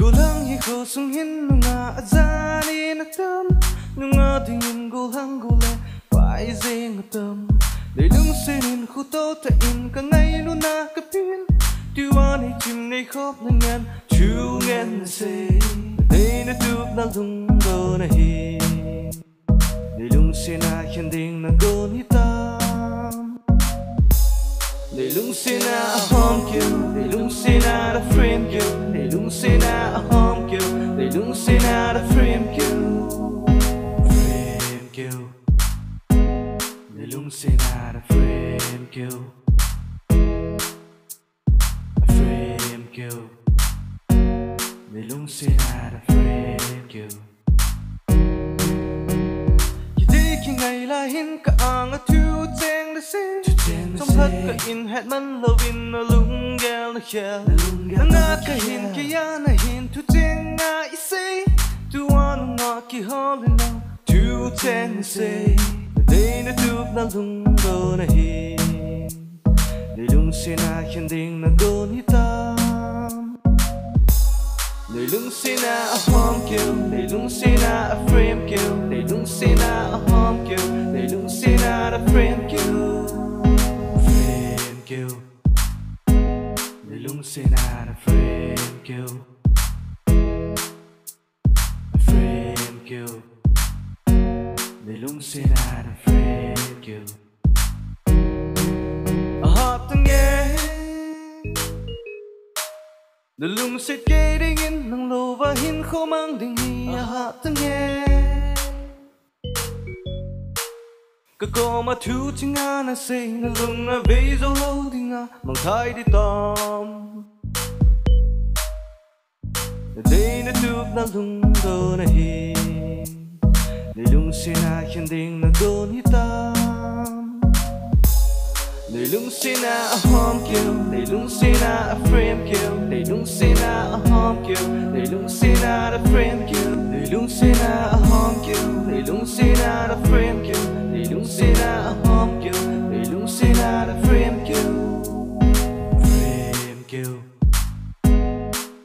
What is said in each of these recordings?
Gulang hiko sung hin nunga azani na tam nunga tingin gulang gule pai zeng tam để lung xin khu tô ta in cả ngày luôn na cả pin tiêu anh chim này khóc nên ngàn chú ngàn say đây nó chụp na lung go na hi để lung xin na khen ding na go ni tam để lung xin na home kill để lung xin na the frame kill để lung xin na home kill để lung xin na the frame kill để lung xin na the frame kill để lung xin na the frame kill khi ngày là hin cả ang a thu cheng the sin trong thật cả in het man lovin a lung gal na khel na ka hin ki ya na hin thu cheng na I say tu an na ki holin na thu cheng say day na tu na lung go na hin để lung xin na khen ding na go ni tam để lung xin na a home kill để lung xin na a frame kill để lung xin na a home kill để lung xin na a frame kill để lung xin na a frame kill để lung xin na a frame kill a hot nghe để lung sẽ kê đi in nang lô và hin khô mang đình hi a hạ tăng nghe cái cô mà thu chính na say na lung na về dấu lâu thì nga mang thai đi tóm đây na chụp na lung go na hi để lung sẽ na khen ding na go ni tam để lung xin na a home kill để lung xin na a frame kill để lung xin na a home kill để lung xin na a frame kill để lung xin na a home kill để lung xin na a frame kill để lung xin na a home kill để lung xin na a frame kill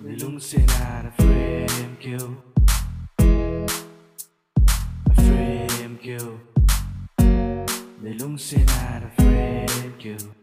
để lung xin na a frame kill để lung xin na a frame kill